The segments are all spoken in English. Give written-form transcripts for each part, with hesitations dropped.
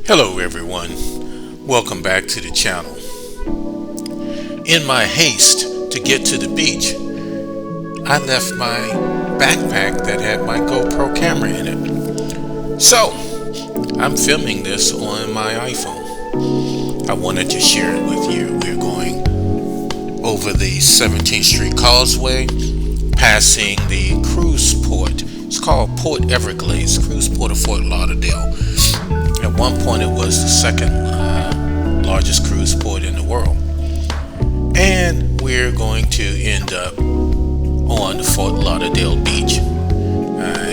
Hello everyone, welcome back to the channel. In my haste to get to the beach, I left my backpack that had my GoPro camera in it. So, I'm filming this on my iPhone. I wanted to share it with you. We're going over the 17th Street Causeway, passing the cruise port. It's called Port Everglades, cruise port of Fort Lauderdale. At one point it was the second largest cruise port in the world. And we're going to end up on Fort Lauderdale beach.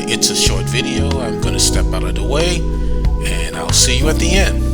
It's a short video. I'm going to step out of the way and I'll see you at the end.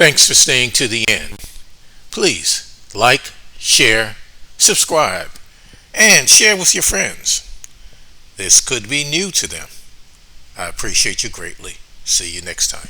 Thanks for staying to the end. Please like, share, subscribe, and share with your friends. This could be new to them. I appreciate you greatly. See you next time.